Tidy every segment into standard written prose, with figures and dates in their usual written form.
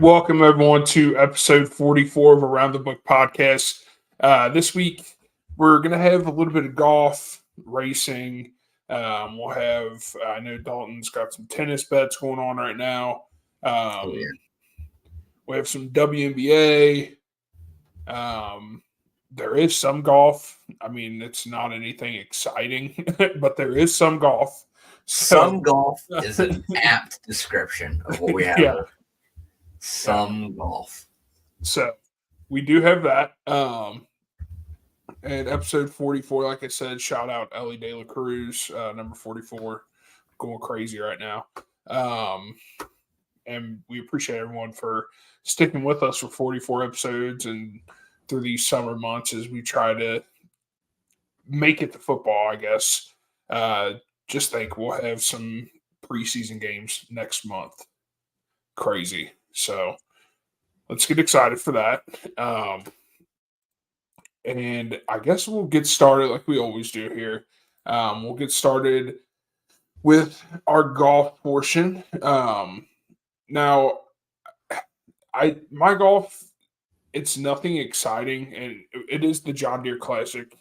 Welcome everyone to episode 44 of Around the Book podcast. This week we're gonna have a little bit of golf, racing. We'll have I know Dalton's got some tennis bets going on right now. Yeah. We have some WNBA. There is some golf. I mean, it's not anything exciting, but there is some golf. Some golf is an apt description of what we have. Yeah. Some golf. So we do have that. And episode 44, like I said, shout out Ellie De La Cruz, number 44, going crazy right now. And we appreciate everyone for sticking with us for 44 episodes and through these summer months as we try to make it to football, I guess. Just think we'll have some preseason games next month. Crazy. So let's get excited for that. And I guess we'll get started like we always do here. We'll get started with our golf portion. Now, my golf, it's nothing exciting, and it is the John Deere Classic.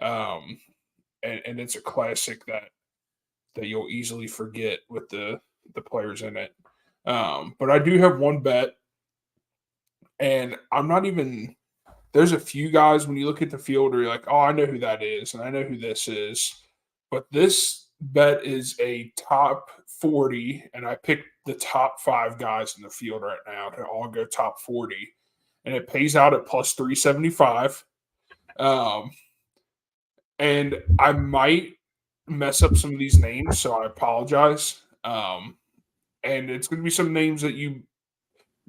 And it's a classic that you'll easily forget with the players in it. But I do have one bet, and I'm not even – there's a few guys when you look at the field where you're like, oh, I know who that is, and I know who this is. But this bet is a top 40, and I picked the top 5 guys in the field right now to all go top 40. And it pays out at plus 375. And I might mess up some of these names, so I apologize. And it's going to be some names that you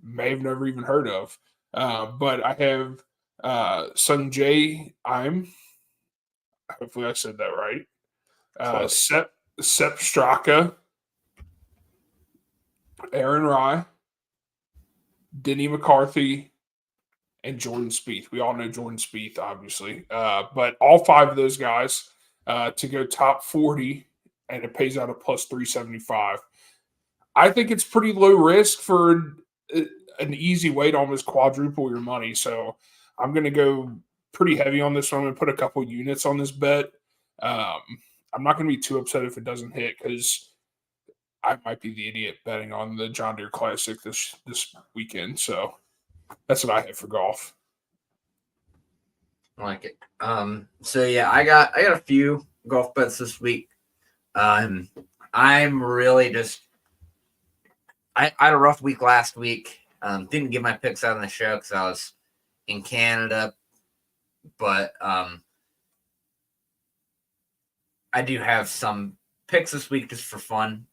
may have never even heard of. But I have Sungjae Im. Hopefully I said that right. Sepp Straka, Aaron Rye, Denny McCarthy, and Jordan Spieth. We all know Jordan Spieth, obviously. But all 5 of those guys to go top 40, and it pays out at plus 375. I think it's pretty low risk for an easy way to almost quadruple your money. So I'm going to go pretty heavy on this one and put a couple units on this bet. I'm not going to be too upset if it doesn't hit because I might be the idiot betting on the John Deere Classic this weekend. So that's what I have for golf. I like it. So yeah, I got a few golf bets this week. I'm really just I had a rough week last week. Didn't get my picks out on the show because I was in Canada, but I do have some picks this week just for fun.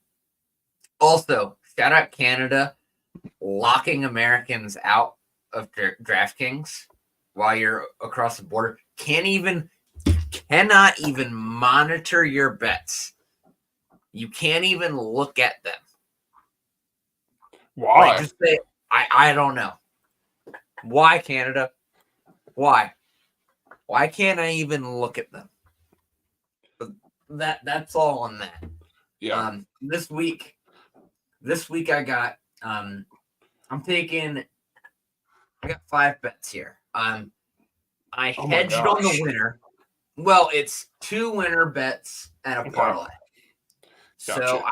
Also, shout out Canada locking Americans out of DraftKings while you're across the border. Cannot even monitor your bets. You can't even look at them. Why? Like, just say, I don't know. Why, Canada? Why? Why can't I even look at them? But that's all on that. Yeah. This week I got I got 5 bets here. I hedged on the winner. Well, it's 2 winner bets and a parlay. Gotcha. So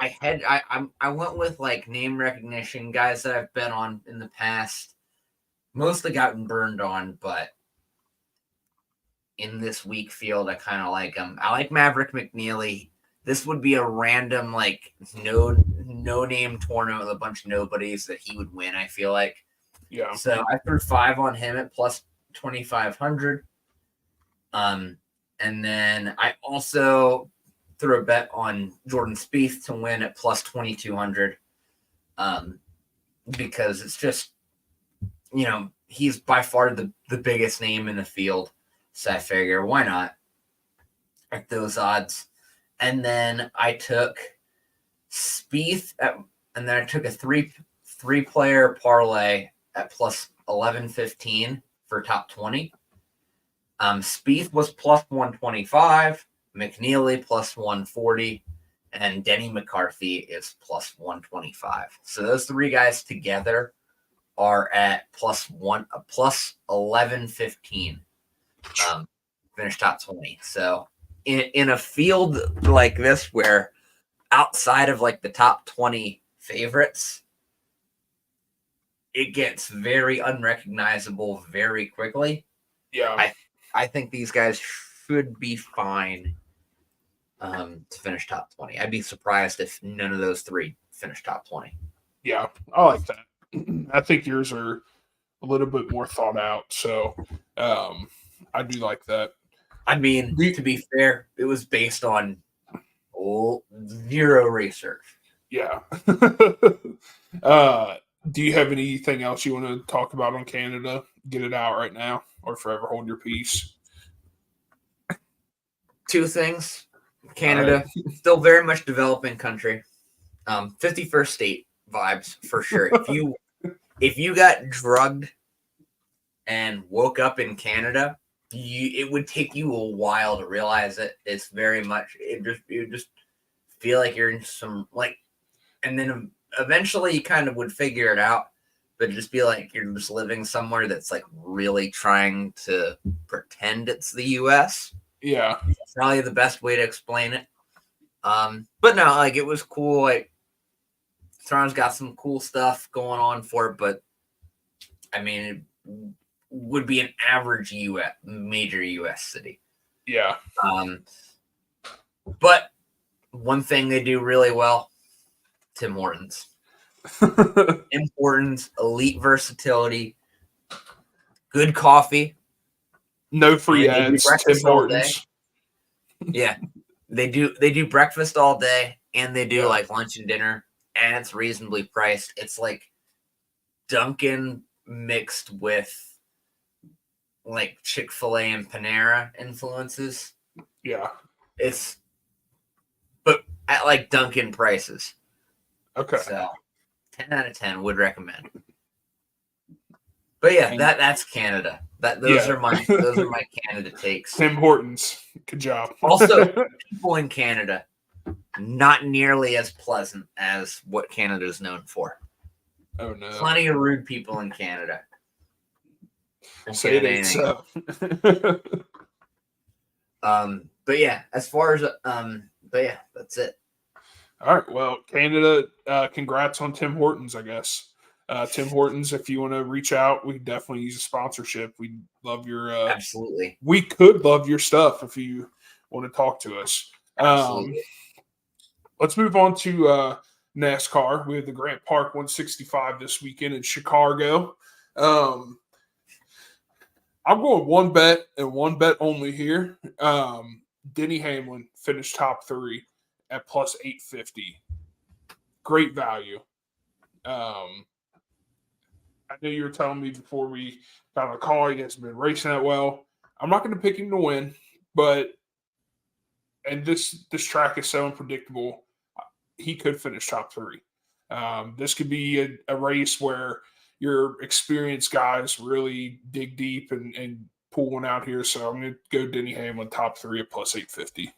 I went with like name recognition guys that I've bet on in the past. Mostly gotten burned on, but in this weak field, I kind of like him. I like Maverick McNeely. This would be a random like no name tournament with a bunch of nobodies that he would win. I feel like. Yeah. So I threw 5 on him at plus 2,500. And then I also threw a bet on Jordan Spieth to win at plus 2,200. Because it's just, he's by far the biggest name in the field. So I figure, why not at those odds? And then I took Spieth and then I took a three player parlay at plus 1115 for top 20. Spieth was plus 125, McNeely plus 140, and Denny McCarthy is plus 125. So those 3 guys together are at plus 1115. Finish top 20. So in a field like this, where outside of like the top 20 favorites, it gets very unrecognizable very quickly. Yeah. I think these guys should be fine to finish top 20. I'd be surprised if none of those three finish top 20. Yeah. I like that. I think yours are a little bit more thought out. So I do like that. I mean, to be fair, it was based on zero research. Yeah. Do you have anything else you want to talk about on Canada? Get it out right now, or forever hold your peace. Two things. Canada, still very much developing country. 51st state vibes for sure. If you got drugged and woke up in Canada, it would take you a while to realize it. It's very much you just feel like you're in some like, and then eventually you kind of would figure it out, but just be like you're just living somewhere that's like really trying to pretend it's the U.S. Yeah, It's probably the best way to explain it. But no, like it was cool. Like Toronto's got some cool stuff going on for it, but I mean, it would be an average major U.S. city. Yeah. But one thing they do really well, Tim Hortons. Tim Hortons, elite versatility, good coffee. No free ads. Tim Hortons. Yeah, they do breakfast all day, and they do like lunch and dinner, and it's reasonably priced. It's like Dunkin' mixed with like Chick-fil-A and Panera influences. Yeah. But at like Dunkin' prices. Okay. So 10 out of 10 would recommend. But yeah, that's Canada. Those are my Canada takes. Tim Hortons. Good job. Also, people in Canada, not nearly as pleasant as what Canada is known for. Oh no. Plenty of rude people in Canada. Say it ain't so. But yeah, as far as but yeah, that's it. All right. Well, Canada, congrats on Tim Hortons, I guess. Tim Hortons, if you want to reach out, we definitely use a sponsorship. We'd love your absolutely. We could love your stuff if you want to talk to us. Absolutely. Let's move on to NASCAR. We have the Grant Park 165 this weekend in Chicago. I'm going one bet and one bet only here. Denny Hamlin finished top 3 at plus 850. Great value. I know you were telling me before we got on the call, he hasn't been racing that well. I'm not going to pick him to win, but this track is so unpredictable, he could finish top 3. This could be a race where your experienced guys really dig deep and pull one out here. So I'm going to go Denny Hamlin top 3 at plus 850.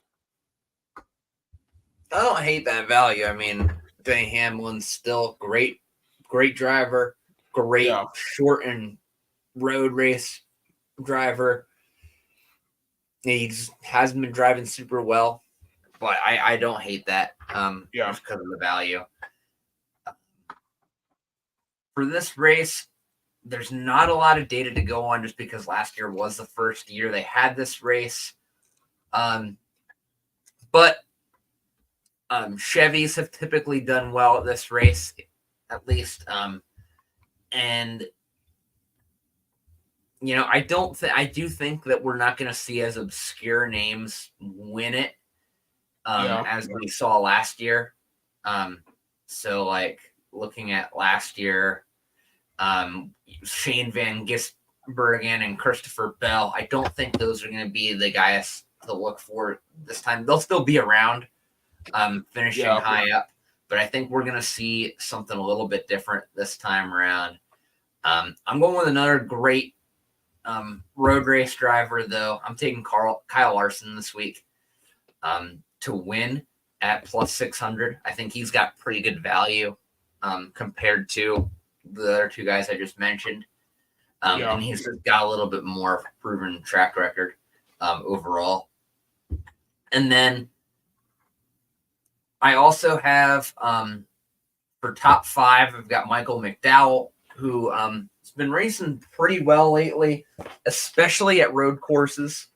I don't hate that value. I mean, Denny Hamlin's still great driver, great short and road race driver. He hasn't been driving super well, but I don't hate that. Just because of the value. For this race, there's not a lot of data to go on just because last year was the first year they had this race. But Chevys have typically done well at this race, at least. And you know, I do think that we're not going to see as obscure names win it as we saw last year. So like looking at last year, Shane Van Gisbergen and Christopher Bell, I don't think those are going to be the guys to look for this time. They'll still be around, finishing high up, but I think we're going to see something a little bit different this time around. I'm going with another great road race driver, though. I'm taking Kyle Larson this week to win at plus 600. I think he's got pretty good value compared to the other two guys I just mentioned. Yeah. And he's got a little bit more proven track record overall. And then I also have for top 5, I've got Michael McDowell, who has been racing pretty well lately, especially at road courses.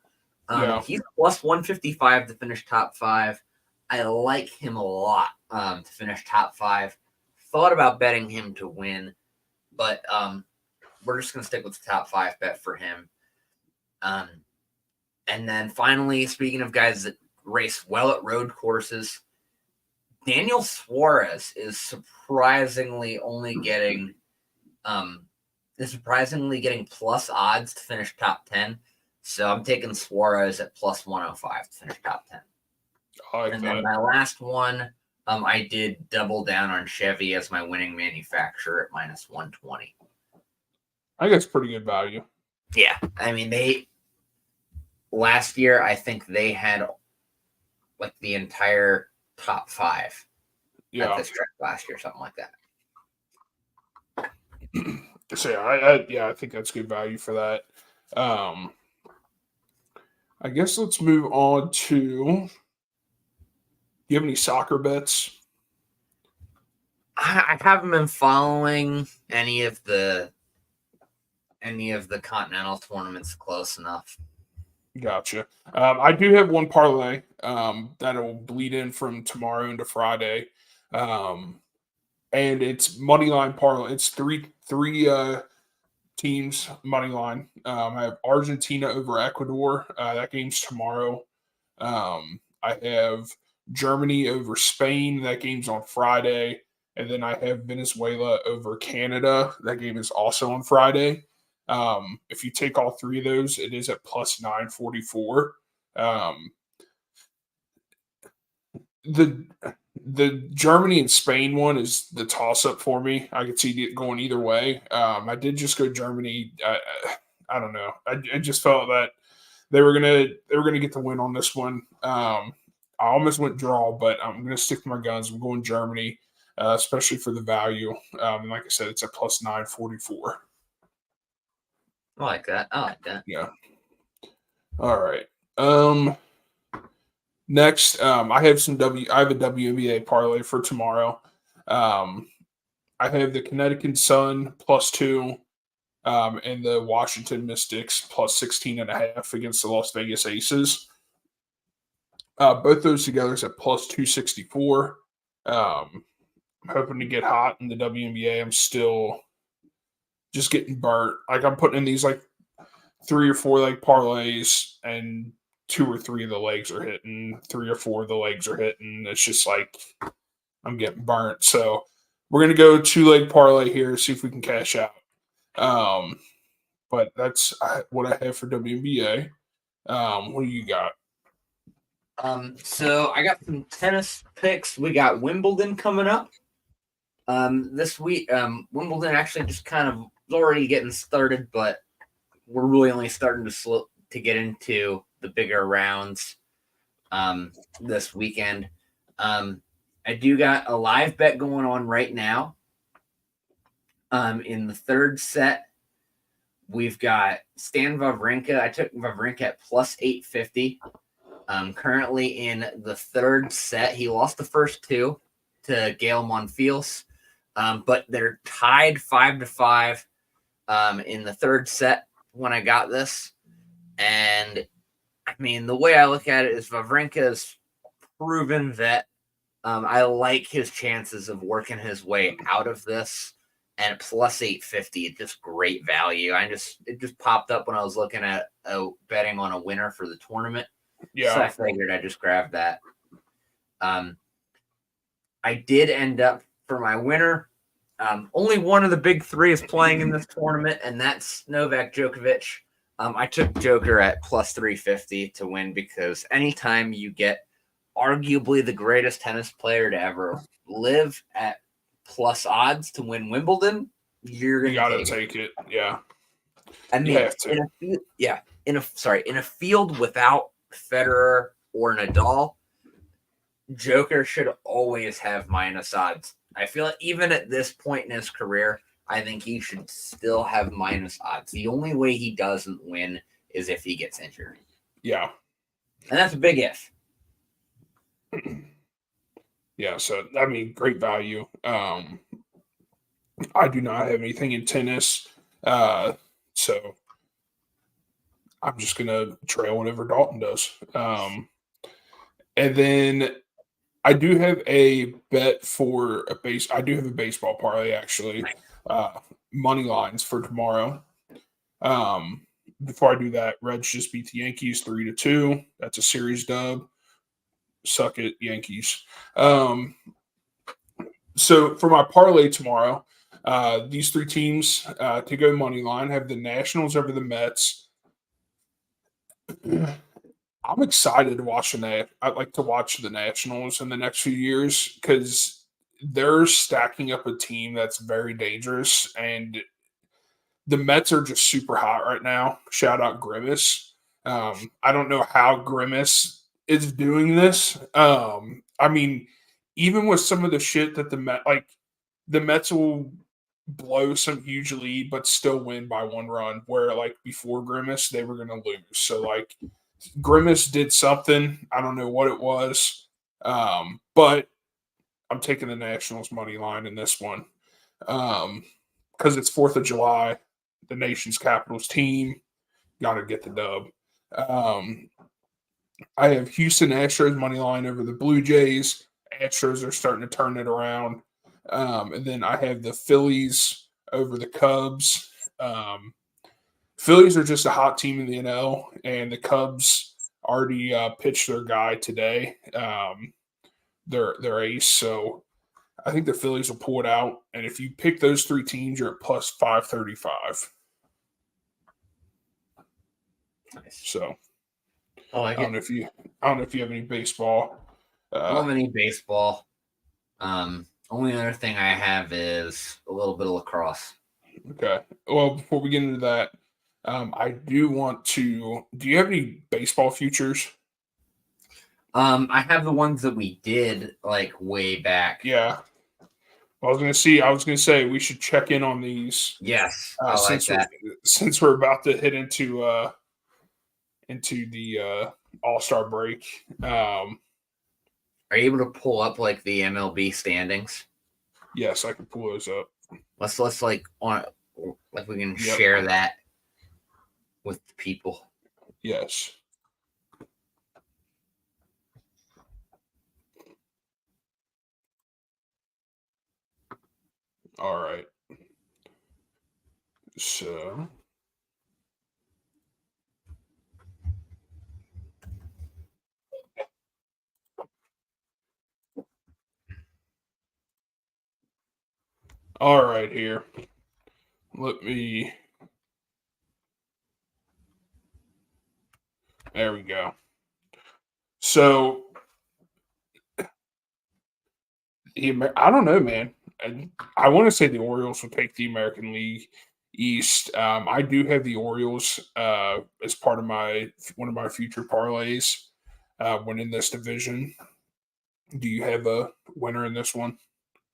He's plus 155 to finish top 5. I like him a lot to finish top 5. Thought about betting him to win, but we're just going to stick with the top 5 bet for him. And then finally, speaking of guys that race well at road courses, Daniel Suarez is surprisingly getting plus odds to finish top 10. So I'm taking Suarez at plus 105 to finish top 10. Then my last one, I did double down on Chevy as my winning manufacturer at minus 120. I think it's pretty good value. Yeah. I mean, last year, I think they had like the entire top 5 at this track last year, something like that. So I think that's good value for that. I guess let's move on to. Do you have any soccer bets? I haven't been following any of the continental tournaments close enough. Gotcha. I do have one parlay that'll bleed in from tomorrow into Friday, and it's money line parlay. It's three teams money line. I have Argentina over Ecuador. That game's tomorrow. I have Germany over Spain. That game's on Friday. And then I have Venezuela over Canada. That game is also on Friday. If you take all 3 of those, it is at plus 944. The Germany and Spain one is the toss up for me. I could see it going either way. I did just go Germany. I don't know. I just felt that they were gonna get the win on this one. I almost went draw, but I'm gonna stick to my guns. I'm going Germany, especially for the value. And like I said, it's at plus 944. I like that. Yeah. All right. Next, I have a WNBA parlay for tomorrow. I have the Connecticut Sun plus 2, and the Washington Mystics plus 16.5 against the Las Vegas Aces. Both those together is at plus 264. I'm hoping to get hot in the WNBA. I'm still just getting burnt. Like I'm putting in these like 3 or 4 leg parlays, and 2 or 3 of the legs are hitting. 3 or 4 of the legs are hitting. It's just like I'm getting burnt. So we're gonna go 2-leg parlay here, see if we can cash out. But that's what I have for WNBA. What do you got? So I got some tennis picks. We got Wimbledon coming up. This week, Wimbledon actually just kind of already getting started, but we're really only starting to get into the bigger rounds this weekend. I do got a live bet going on right now. In the third set, we've got Stan Wawrinka. I took Wawrinka at plus 850. Currently in the third set, he lost the first 2 to Gael Monfils, but they're tied 5-5 in the third set when I got this. And I mean, the way I look at it is Wawrinka's proven that I like his chances of working his way out of this. And plus 850, just great value. It just popped up when I was looking at betting on a winner for the tournament. Yeah. So I figured I'd just grab that. I did end up for my winner. Only one of the big 3 is playing in this tournament, and that's Novak Djokovic. I took Joker at plus 350 to win because anytime you get arguably the greatest tennis player to ever live at plus odds to win Wimbledon, you're gonna take it. Yeah. I mean, in a field without Federer or Nadal, Joker should always have minus odds. I feel like even at this point in his career, I think he should still have minus odds. The only way he doesn't win is if he gets injured. Yeah. And that's a big if. Yeah, so I mean, great value. I do not have anything in tennis, so I'm just gonna trail whatever Dalton does. And then I do have a bet for a base. I do have a baseball parlay actually. Uh, Money lines for tomorrow. Um, Before I do that, Reds just beat the Yankees 3-2. That's a series dub. Suck it, Yankees. So for my parlay tomorrow, these three teams to go money line have the Nationals over the Mets. I'm excited to watch I'd like to watch the Nationals in the next few years because they're stacking up a team that's very dangerous, and the Mets are just super hot right now. Shout out Grimace. I don't know how Grimace is doing this. I mean, even with some of the shit that the Mets will blow some huge lead, but still win by one run. Where like before Grimace, they were going to lose. So like Grimace did something. I don't know what it was, but I'm taking the Nationals money line in this one because it's 4th of July, the nation's Capitals team. Got to get the dub. I have Houston Astros money line over the Blue Jays. Astros are starting to turn it around. And then I have the Phillies over the Cubs. Phillies are just a hot team in the NL, and the Cubs already pitched their guy today, their ace. So I think the Phillies will pull it out. And if you pick those three teams, you're at plus 535. Nice. So I don't know if you have any baseball. I don't have any baseball. Only other thing I have is a little bit of lacrosse. Okay. Well, before we get into that, I do want to. Do you have any baseball futures? I have the ones that we did like way back. Yeah. I was gonna say we should check in on these. Yes, I like that. Since we're about to hit into the All-Star break. Are you able to pull up like the MLB standings? Yes, I can pull those up. Let's like on like we can share that with the people. Yes. All right. So all right here. Let me. There we go. So I don't know, man. I want to say the Orioles will take the American League East. I do have the Orioles as part of one of my future parlays winning this division. Do you have a winner in this one?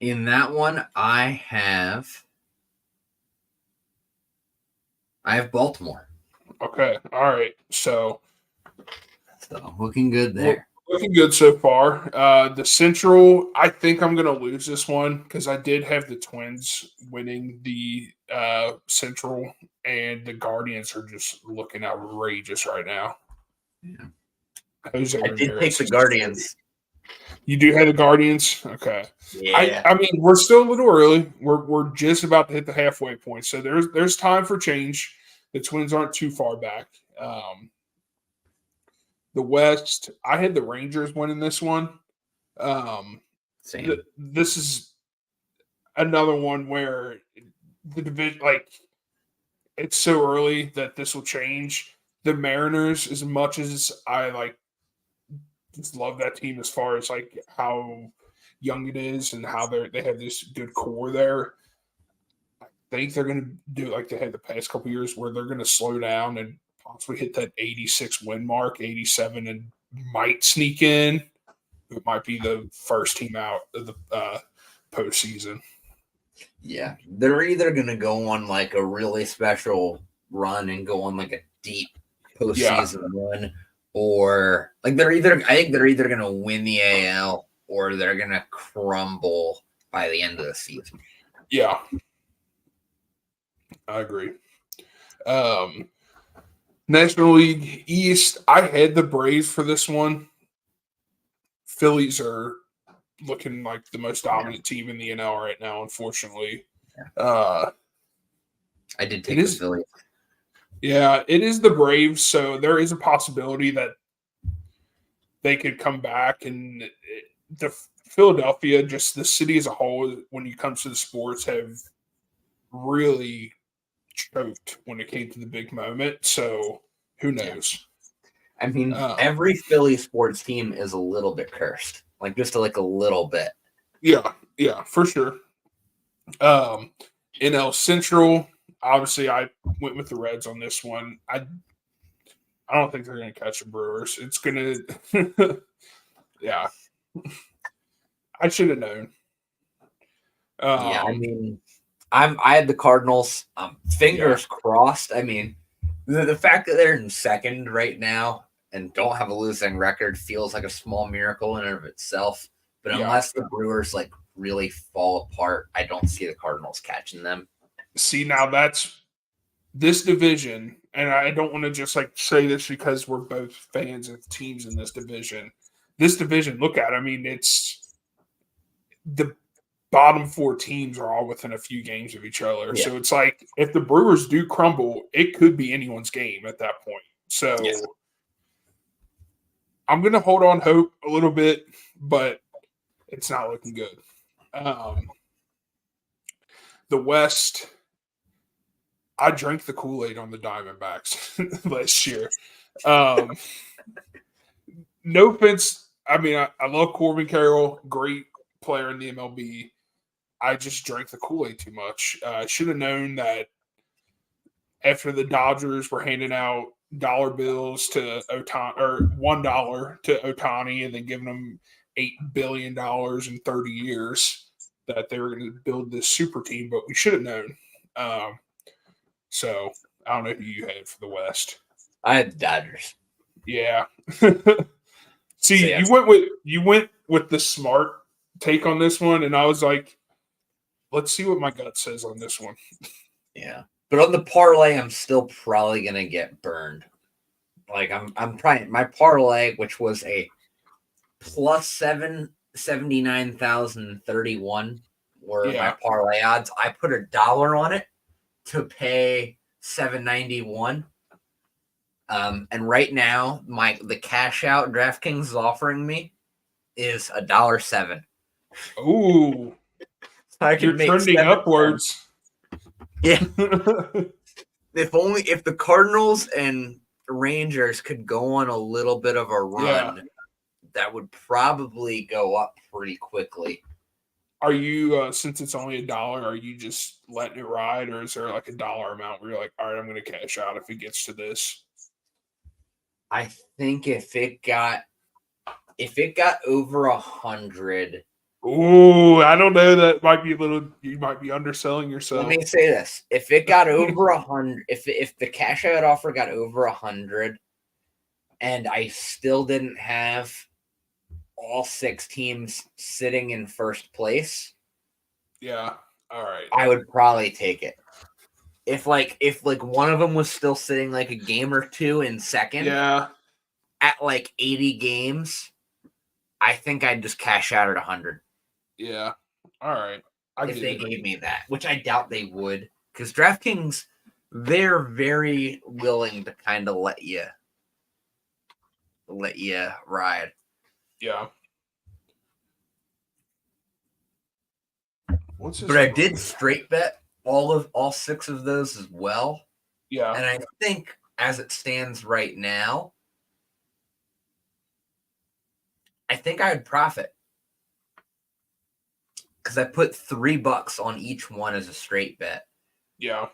In that one, I have Baltimore. Okay. All right. So looking good there. Looking good so far. The Central, I think I'm going to lose this one because I did have the Twins winning the Central, and the Guardians are just looking outrageous right now. Yeah. I did take the Guardians. You do have the Guardians? Okay. Yeah. I mean, we're still a little early. We're just about to hit the halfway point, so there's time for change. The Twins aren't too far back. The West, I had the Rangers winning this one. Same. This is another one where the division, like, it's so early that this will change. The Mariners, as much as I just love that team as far as like how young it is and how they have this good core there. I think they're going to do like they had the past couple years where they're going to slow down and possibly hit that 86 win mark, 87, and might sneak in. It might be the first team out of the postseason. Yeah, they're either gonna go on like a really special run and go on like a deep postseason run, or like I think they're either gonna win the AL or they're gonna crumble by the end of the season. Yeah, I agree. Um, National League East, I had the Braves for this one. Phillies are looking like the most dominant team in the NL right now, unfortunately. Uh, I did it take the is, Phillies. yeah, it is the Braves, so there is a possibility that they could come back. And the Philadelphia, just the city as a whole, when it comes to the sports, have really choked when it came to the big moment. So who knows? I mean, Um, every Philly sports team is a little bit cursed, like just like a little bit. yeah, for sure. NL Central, obviously, I went with the Reds on this one. I don't think they're going to catch the Brewers. It's going to, yeah. I should have known. Yeah, I mean, I had the Cardinals. Fingers crossed. I mean, the fact that they're in second right now and don't have a losing record feels like a small miracle in and of itself. But unless the Brewers like really fall apart, I don't see the Cardinals catching them. See, now that's this division, and I don't want to just like say this because we're both fans of teams in this division. This division, look at, I mean, it's the bottom four teams are all within a few games of each other. Yeah. So it's like if the Brewers do crumble, it could be anyone's game at that point. So I'm going to hold on hope a little bit, but it's not looking good. The West, I drank the Kool-Aid on the Diamondbacks last year. No offense. I mean, I love Corbin Carroll, great player in the MLB. I just drank the Kool-Aid too much. I should have known that after the Dodgers were handing out dollar bills to Ohtani, or $1 to Ohtani, and then giving him $8 billion in 30 years, that they were going to build this super team. But we should have known. So I don't know who you had for the West. I had the Dodgers. Yeah. See, you went with the smart take on this one, and I was like, let's see what my gut says on this one. Yeah. But on the parlay, I'm still probably gonna get burned. Like I'm trying my parlay, which was a plus 79,031 were my parlay odds. I put $1 on it to pay 791. And right now, the cash out DraftKings is offering me is $1.07. Ooh, so you're trending upwards. Yeah. If the Cardinals and Rangers could go on a little bit of a run, that would probably go up pretty quickly. Are you, since it's only $1, are you just letting it ride, or is there like a dollar amount where you're like, all right, I'm going to cash out if it gets to this? I think if it got over 100. Ooh, I don't know. That might be you might be underselling yourself. Let me say this. If it got over 100, if the cash out offer got over 100 and I still didn't have all 6 teams sitting in first place. Yeah. All right. I would probably take it. If one of them was still sitting like a game or two in second. Yeah. At like 80 games, I think I'd just cash out at 100. Yeah. All right. If they gave me that, which I doubt they would, because DraftKings, they're very willing to kind of let you ride. Yeah. But I did straight bet all 6 of those as well. Yeah. And I think as it stands right now, I think I would profit. Because I put $3 on each one as a straight bet. Yeah.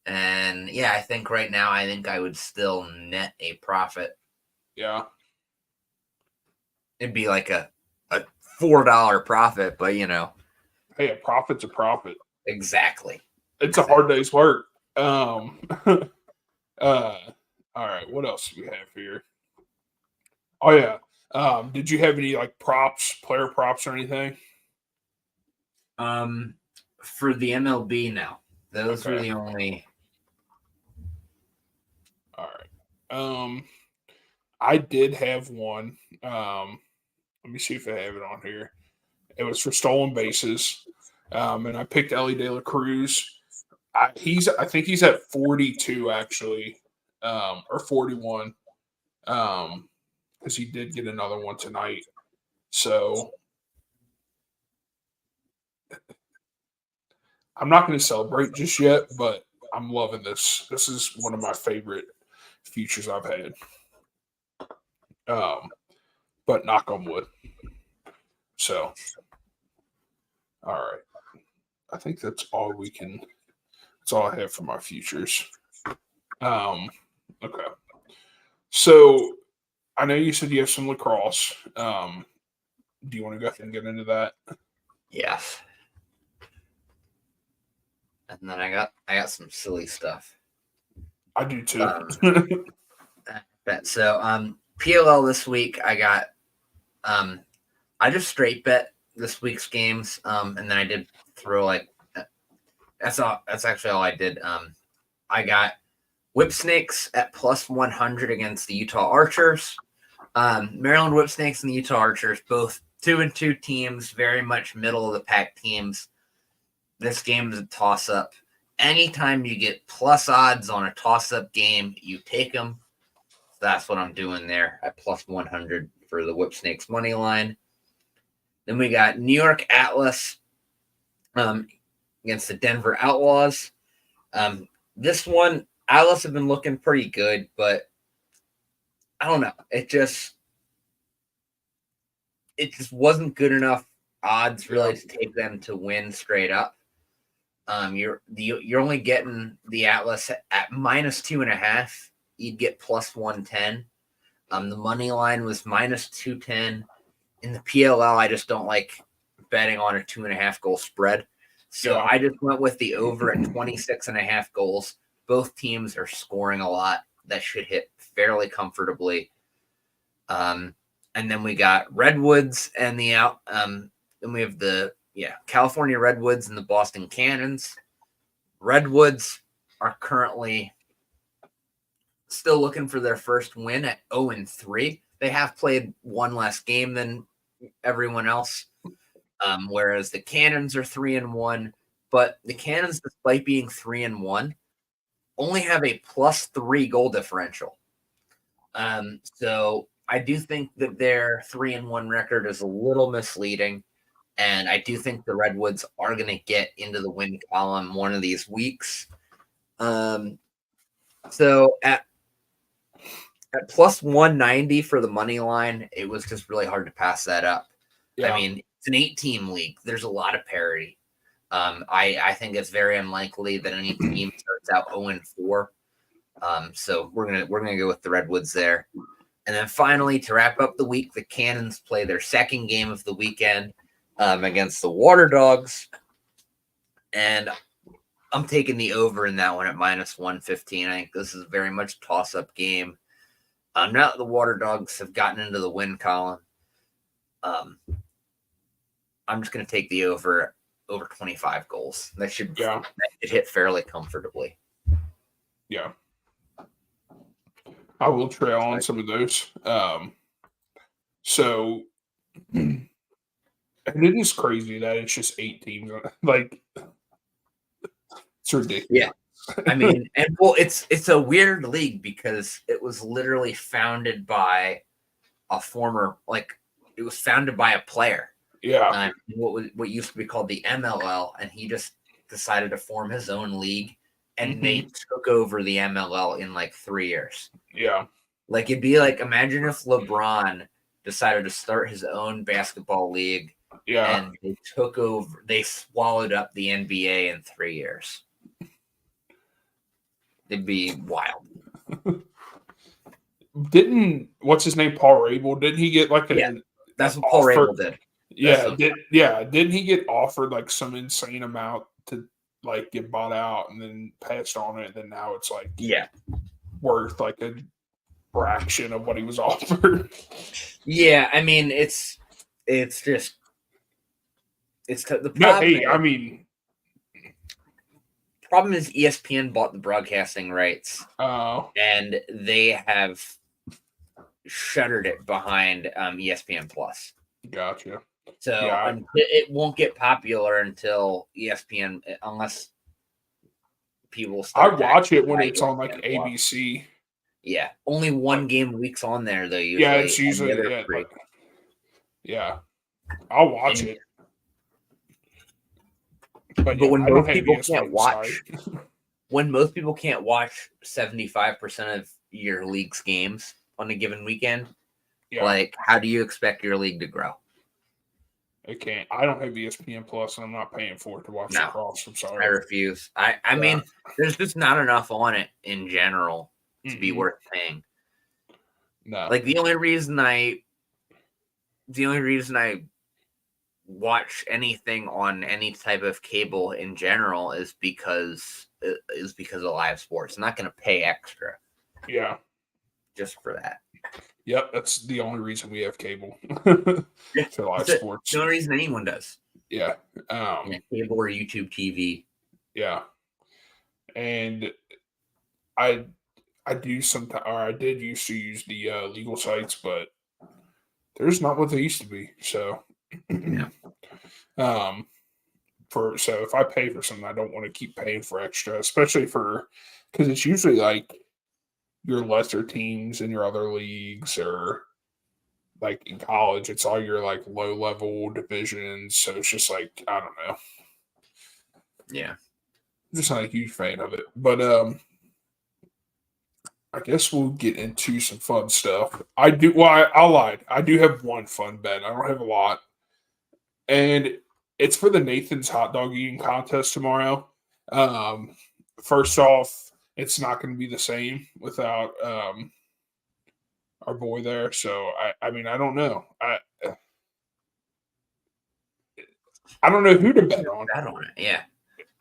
And I think right now I would still net a profit. Yeah. It'd be like a $4 profit, but Hey, a profit's a profit. Exactly. It's a hard day's work. All right. What else do we have here? Oh yeah. Did you have any like props, player props, or anything? For the MLB now, those were Okay. the only. All right. I did have one. Let me see if I have it on here. It was for stolen bases. And I picked Ellie De La Cruz. I think he's at 42 actually, or 41. Because he did get another one tonight. So I'm not going to celebrate just yet, but I'm loving this. This is one of my favorite futures I've had. But knock on wood. So, all right. I think that's all we can. That's all I have for my futures. Okay. So I know you said you have some lacrosse. Do you want to go ahead and get into that? Yes. And then I got some silly stuff. I do too. Bet. So PLL this week I got I just straight bet this week's games. And then I did throw like that's actually all I did. I got Whip Snakes at plus 100 against the Utah Archers. Maryland Whip Snakes and the Utah Archers, both 2-2 teams, very much middle of the pack teams. This game is a toss-up. Anytime you get plus odds on a toss-up game, you take them. That's what I'm doing there at plus 100 for the Whip Snakes money line. Then we got New York Atlas against the Denver Outlaws. This one, Atlas have been looking pretty good, but I don't know. It just wasn't good enough odds really to take them to win straight up. You're only getting the Atlas at minus 2.5. You'd get plus 110. The money line was minus 210. In the PLL, I just don't like betting on a 2.5 goal spread. So I just went with the over at 26.5 goals. Both teams are scoring a lot. That should hit fairly comfortably. And then we got Redwoods and then we have the California Redwoods and the Boston Cannons. Redwoods are currently still looking for their first win at 0-3. They have played one less game than everyone else, whereas the Cannons are 3-1. But the Cannons, despite being 3-1, only have a +3 goal differential. So I do think that their 3-1 record is a little misleading. And I do think the Redwoods are going to get into the win column one of these weeks. So at plus 190 for the money line, it was just really hard to pass that up. Yeah. I mean, it's an 8-team league. There's a lot of parity. I think it's very unlikely that any team starts out 0-4. So we're gonna go with the Redwoods there. And then finally, to wrap up the week, the Cannons play their second game of the weekend against the Water Dogs. And I'm taking the over in that one at minus 115. I think this is very much a toss-up game. Now that the Water Dogs have gotten into the win column, I'm just going to take the over 25 goals. That should hit fairly comfortably. Yeah. I will trail on some of those. So, and it is crazy that it's just 8 teams. Like, it's ridiculous. Yeah. I mean, it's a weird league because it was literally founded by a former, it was founded by a player. Yeah. What used to be called the MLL, and he just decided to form his own league, and they took over the MLL in 3 years. Yeah. It'd be imagine if LeBron decided to start his own basketball league. Yeah. And they took over, they swallowed up the NBA in 3 years. It'd be wild. What's his name? Paul Rabel? Didn't he get that's what Paul Rabel did. Yeah. Didn't he get offered some insane amount to like get bought out and then passed on it, and then now it's like Yeah. worth like a fraction of what he was offered. Yeah, I mean it's just the No, problem. hey, I mean, Problem is ESPN bought the broadcasting rights, oh, and they have shuttered it behind ESPN Plus. gotcha. So Yeah. it won't get popular until ESPN, unless people I start. watch it when buy it's on like ESPN Plus. ABC. Yeah, only one game a week's on there though. Usually, Yeah, it's and the usually other yeah, three. like, yeah. I'll watch And- it. But when I don't most have people ESPN can't watch, side. when most people can't watch 75% of your league's games on a given weekend, Yeah, like how do you expect your league to grow? it can't. I don't have ESPN Plus, and I'm not paying for it to watch No. lacrosse. I'm I sorry. refuse. I mean, there's just not enough on it in general to be Mhm. worth paying. No. Like the only reason I watch anything on any type of cable in general is because of live sports. I'm not going to pay extra Yeah. just for that. Yep. That's the only reason we have cable Yeah, to live it's sports. the only reason anyone does. Yeah. Cable or YouTube TV. Yeah. And I do sometimes, or I did used to use the legal sites, but there's not what they used to be. So, Yeah. So if I pay for something, I don't want to keep paying for extra, especially because it's usually like your lesser teams in your other leagues, or like in college, it's all your like low level divisions. So it's just like, I don't know. Yeah. I'm just not a huge fan of it. But I guess we'll get into some fun stuff. I lied. I do have one fun bet. I don't have a lot. And it's for the Nathan's hot dog eating contest tomorrow. First off, it's not going to be the same without our boy there. So I mean, I don't know. I don't know who to bet on. Yeah.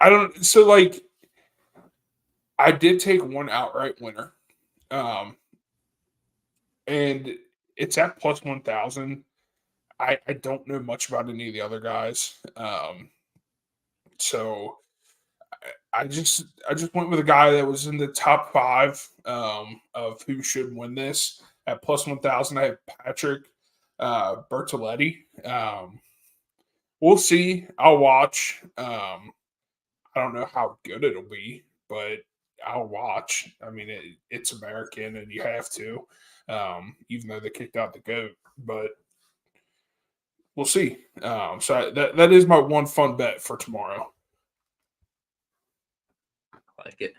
I don't. So like, I did take one outright winner, and it's at plus 1,000. I don't know much about any of the other guys. So I just went with a guy that was in the top 5 of who should win this at plus 1,000. I have Patrick Bertoletti. We'll see. I'll watch. I don't know how good it'll be, but I'll watch. I mean, it's American, and you have to, even though they kicked out the GOAT. But we'll see. So that is my one fun bet for tomorrow. I like it.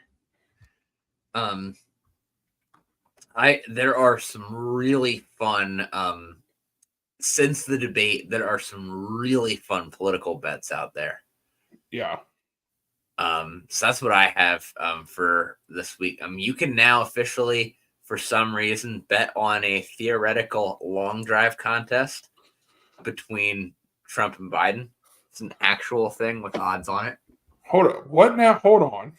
There are some really fun since the debate, there are some really fun political bets out there. Yeah. So that's what I have for this week. You can now officially, for some reason, bet on a theoretical long drive contest between Trump and Biden. It's an actual thing with odds on it. Hold up. What now? Hold on.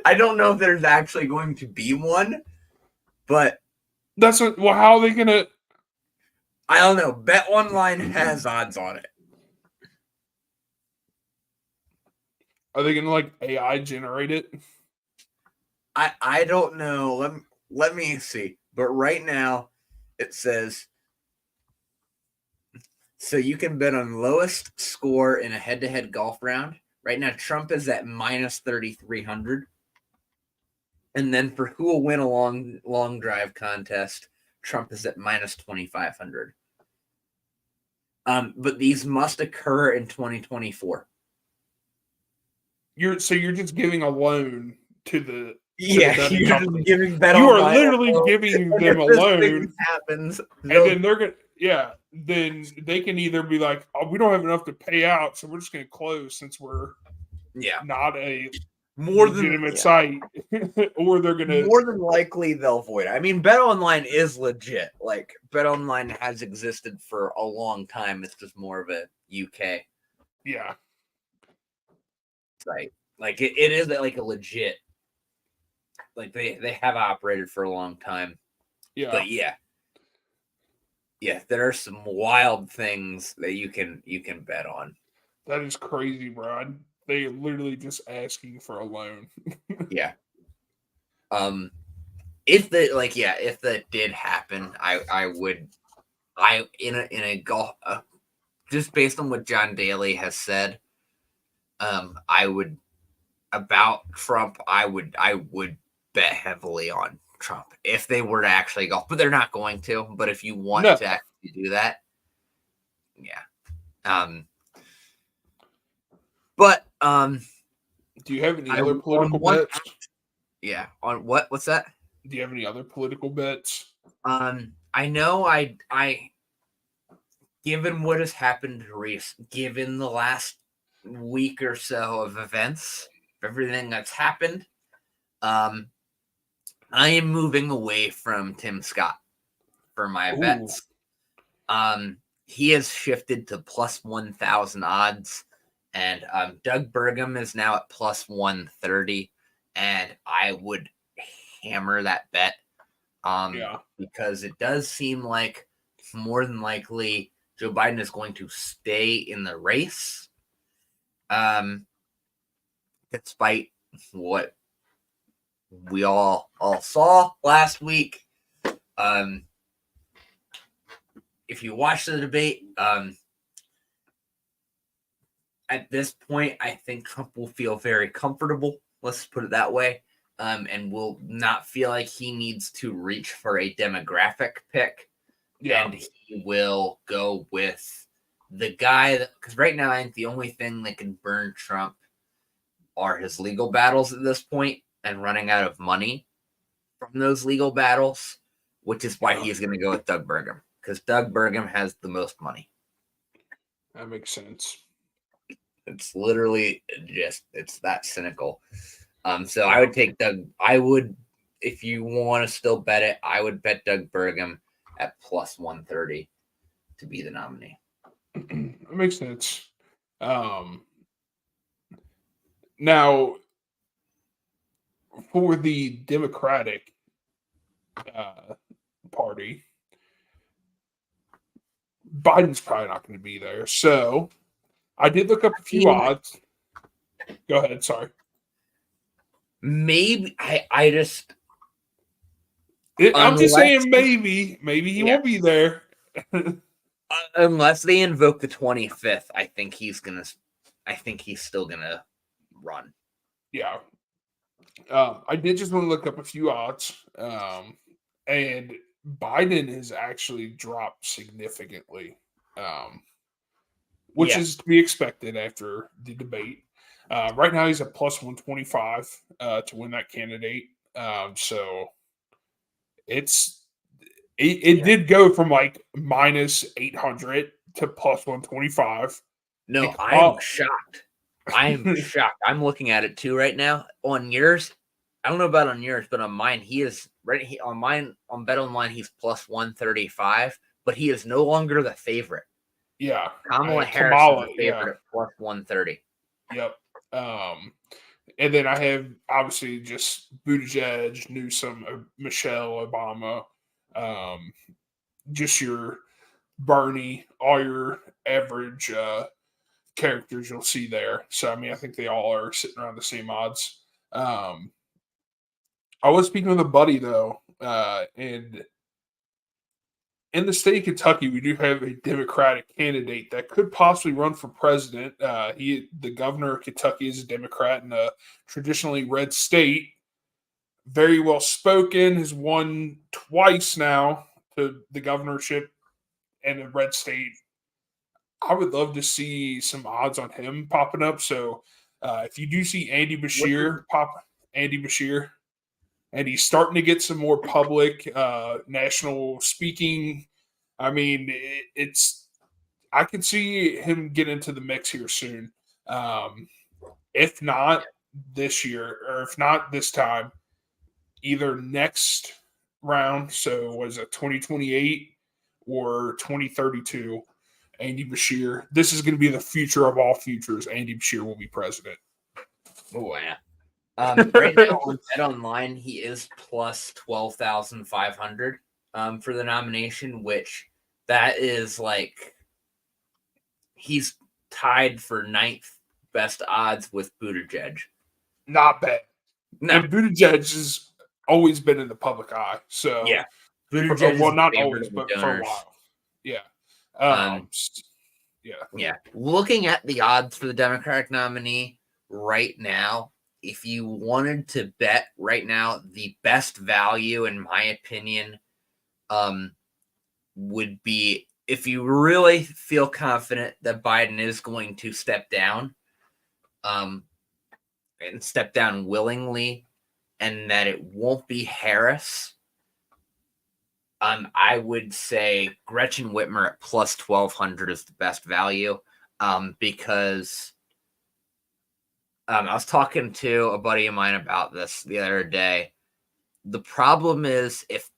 I don't know if there's actually going to be one, but how are they gonna? I don't know. Bet Online has odds on it. Are they gonna like AI generate it? I don't know. Let me see. But right now, it says so you can bet on lowest score in a head-to-head golf round. Right now, Trump is at minus 3,300. And then for who will win a long drive contest, Trump is at minus 2,500. But these must occur in 2024. You're just giving a loan to the you're just giving Bet You are Online literally giving them a loan, happens, and then they're gonna then they can either be like, oh, we don't have enough to pay out, so we're just gonna close since we're not a more legitimate site, or they're gonna more than likely they'll void it. I mean, Bet Online is legit. Like Bet Online has existed for a long time. It's just more of a UK. Yeah. site. Like it is like a legit. Like they have operated for a long time. Yeah. But yeah, there are some wild things that you can bet on. That is crazy, bro. They are literally just asking for a loan. Yeah. If that did happen, I would in a golf just based on what John Daly has said, I would about Trump, I would bet heavily on Trump if they were to actually golf, but they're not going to. But if you want No. to actually do that, yeah. Do you have any other political bets? Yeah. On what? What's that? Do you have any other political bets? I know I given what has happened given the last week or so of events, everything that's happened, I am moving away from Tim Scott for my bets. He has shifted to plus 1,000 odds, and Doug Burgum is now at plus 130, and I would hammer that bet because it does seem like more than likely Joe Biden is going to stay in the race, despite what we all saw last week. If you watch the debate, at this point, I think Trump will feel very comfortable. Let's put it that way. And will not feel like he needs to reach for a demographic pick. Yeah. And he will go with the guy because right now I think the only thing that can burn Trump are his legal battles at this point and running out of money from those legal battles, which is why he's going to go with Doug Burgum because Doug Burgum has the most money. That makes sense. It's literally it's that cynical. So I would take Doug. I would, if you want to still bet it, I would bet Doug Burgum at plus 130 to be the nominee. That makes sense. Now, for the Democratic Party, Biden's probably not going to be there. So I did look up a few odds. Go ahead. Sorry. Maybe I'm just saying maybe he won't be there. Unless they invoke the 25th, I think he's still gonna run. Yeah. I did just want to look up a few odds. And Biden has actually dropped significantly. Which is to be expected after the debate. Right now he's at plus 125 to win that candidate. So it did go from like minus 800 to plus 125. No, I am shocked. I am shocked. I'm looking at it too right now. On yours, I don't know about on yours, but on mine, he is on mine on Bet Online. He's plus 135, but he is no longer the favorite. Yeah, Kamala Harris is the favorite at plus 130. Yep. And then I have obviously just Buttigieg, Newsom, Michelle Obama, just your Bernie, all your average characters you'll see there. So I mean, I think they all are sitting around the same odds. I was speaking with a buddy though, and in the state of Kentucky, we do have a Democratic candidate that could possibly run for president. The governor of Kentucky is a Democrat in a traditionally red state. Very well spoken, has won twice now to the governorship in a red state. I would love to see some odds on him popping up. So if you do see Andy Beshear, and he's starting to get some more public national speaking. I mean, I can see him get into the mix here soon. If not this year, or if not this time, either next round, so was it 2028 or 2032, Andy Beshear. This is going to be the future of all futures. Andy Beshear will be president. Oh yeah. Right now on Bet Online, he is plus 12,500 for the nomination, which that is like he's tied for ninth best odds with Buttigieg. Not bad. No, And Buttigieg has always been in the public eye. So, yeah, Buttigieg is well, a not favorite always, of the but for a donors. while. Yeah. Um, Yeah. Yeah. Looking at the odds for the Democratic nominee right now, if you wanted to bet right now, the best value, in my opinion, would be if you really feel confident that Biden is going to step down, and step down willingly, and that it won't be Harris. I would say Gretchen Whitmer at plus 1,200 is the best value, because I was talking to a buddy of mine about this the other day. The problem is if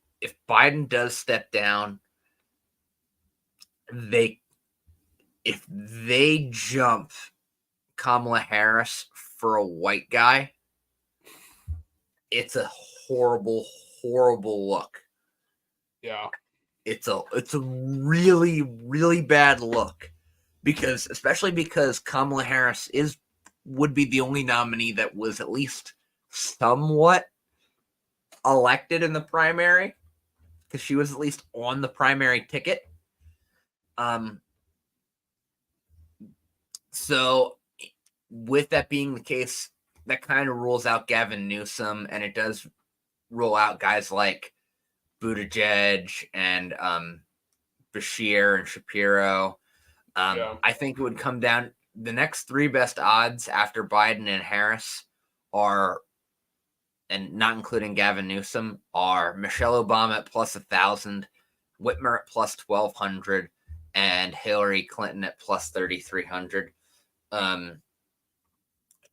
Biden does step down, if they jump Kamala Harris for a white guy, it's a horrible, horrible look. Yeah. It's a really, really bad look, especially because Kamala Harris would be the only nominee that was at least somewhat elected in the primary, because she was at least on the primary ticket. So with that being the case, that kind of rules out Gavin Newsom, and it does rule out guys like Buttigieg and Bashir and Shapiro. I think it would come down. The next three best odds after Biden and Harris are, and not including Gavin Newsom, are Michelle Obama at plus 1,000, Whitmer at plus 1,200, and Hillary Clinton at plus 3,300.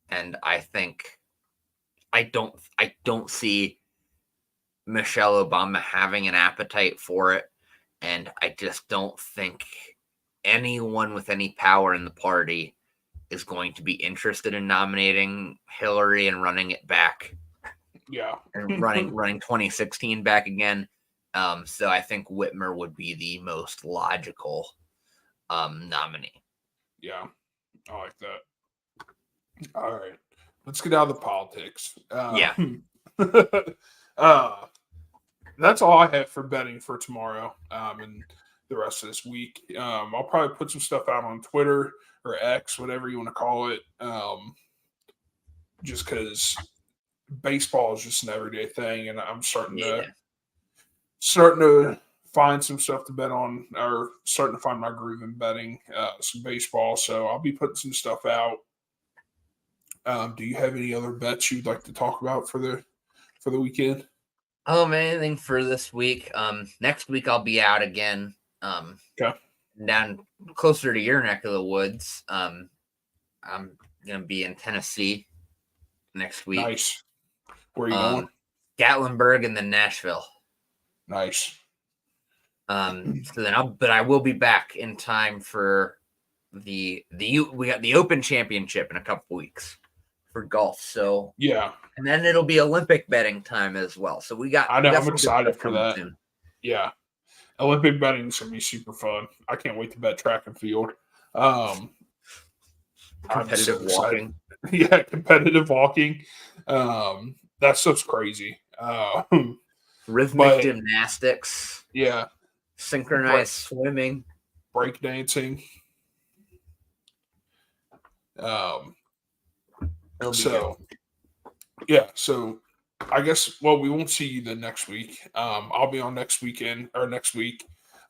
And I think I don't see Michelle Obama having an appetite for it, and I just don't think anyone with any power in the party is going to be interested in nominating Hillary and running it back. Yeah. And running 2016 back again. So I think Whitmer would be the most logical nominee. Yeah. I like that. All right. Let's get out of the politics. Yeah. That's all I have for betting for tomorrow and the rest of this week. I'll probably put some stuff out on Twitter or X, whatever you want to call it, just because baseball is just an everyday thing, and I'm starting to find some stuff to bet on, or starting to find my groove in betting some baseball. So I'll be putting some stuff out. Do you have any other bets you'd like to talk about for the weekend? Anything for this week? Next week I'll be out again. Down closer to your neck of the woods. I'm gonna be in Tennessee next week. Nice. Where are you going? Gatlinburg and then Nashville. Nice. So then but I will be back in time for we got the Open Championship in a couple weeks for golf. So yeah, and then it'll be Olympic betting time as well. So I'm excited for that. Soon. Yeah, Olympic betting is gonna be super fun. I can't wait to bet track and field. Competitive walking. Yeah, competitive walking. That stuff's crazy. Rhythmic gymnastics. Yeah. Synchronized swimming. Break dancing. So I guess, we won't see you then next week. I'll be on next week,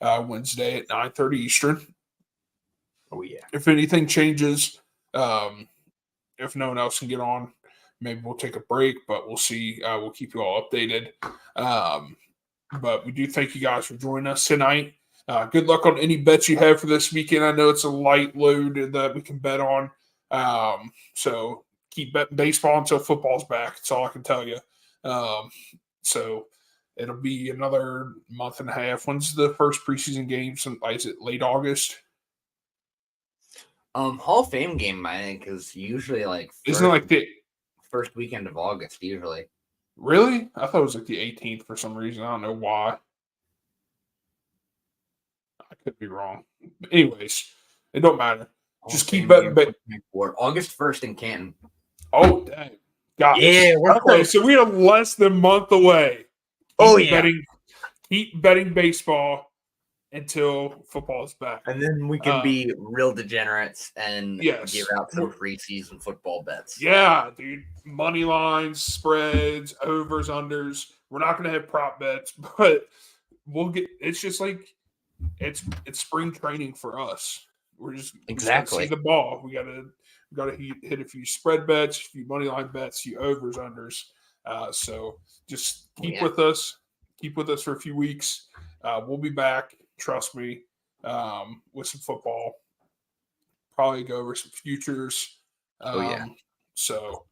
Wednesday at 9:30 Eastern. Oh yeah. If anything changes, if no one else can get on, maybe we'll take a break, but we'll see. We'll keep you all updated. But we do thank you guys for joining us tonight. Good luck on any bets you have for this weekend. I know it's a light load that we can bet on. So keep betting baseball until football's back. That's all I can tell you. So it'll be another month and a half. When's the first preseason game? Is it late August? Hall of Fame game, I think, is usually like isn't it like the first weekend of August usually. Really? I thought it was like the 18th for some reason. I don't know why. I could be wrong. But anyways, it don't matter. Just keep betting. August 1st in Canton. Oh, dang. Guys. Yeah, we're okay, close. so we are less than a month away. Keep betting baseball until football is back. And then we can be real degenerates and give out some preseason football bets. Yeah, dude. Money lines, spreads, overs, unders. We're not going to have prop bets, but we'll get – it's just like it's spring training for us. We're just exactly see the ball. We got to hit a few spread bets, a few money line bets, a few overs, unders. So just keep with us. Keep with us for a few weeks. We'll be back. Trust me, with some football. Probably go over some futures. So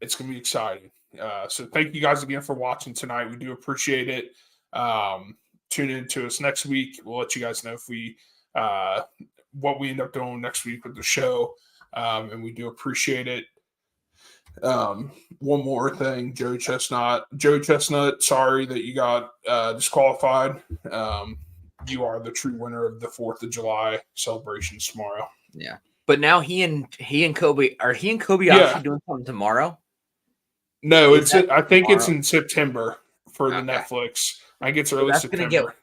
it's going to be exciting. So thank you guys again for watching tonight. We do appreciate it. Tune in to us next week. We'll let you guys know if we what we end up doing next week with the show. And we do appreciate it. One more thing, Joey Chestnut, sorry that you got disqualified. You are the true winner of the 4th of July celebrations tomorrow. Yeah. But now he and Kobe actually doing something tomorrow? No, I think it's in September for the Netflix. I think it's early September.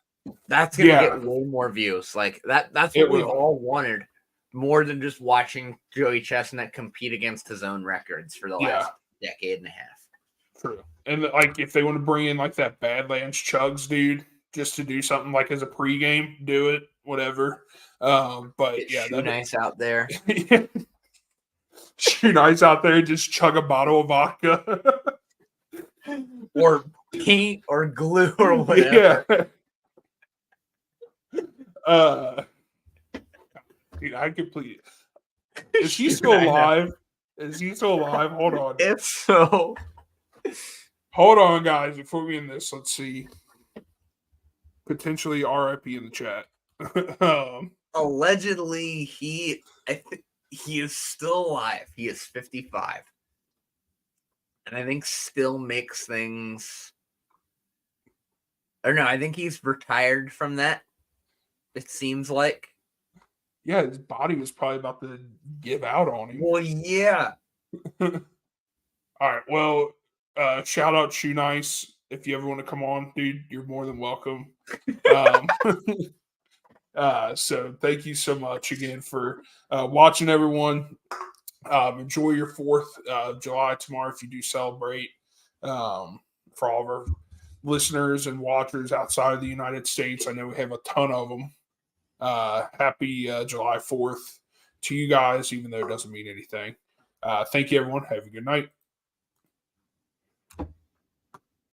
That's gonna get way more views. Like that's what we've all wanted. More than just watching Joey Chestnut compete against his own records for the last decade and a half. True. And like if they want to bring in like that Badlands Chugs dude just to do something like as a pregame, do it, whatever. But Shoe Nice out there. Shoe Nice out there, just chug a bottle of vodka. Or paint or glue or whatever. Yeah. Dude, I completely. Is he still alive? Is he still alive? Hold on. If so. Hold on, guys. Before we end this, let's see. Potentially RIP in the chat. Allegedly, he is still alive. He is 55. And I think still makes things. Or no, I think he's retired from that. It seems like. Yeah, his body was probably about to give out on him. Well, yeah. All right. Well, shout out Shoe Nice. If you ever want to come on, dude, you're more than welcome. So thank you so much again for watching, everyone. Enjoy your 4th of July tomorrow if you do celebrate. For all of our listeners and watchers outside of the United States, I know we have a ton of them. Happy July 4th to you guys, even though it doesn't mean anything. Thank you, everyone. Have a good night.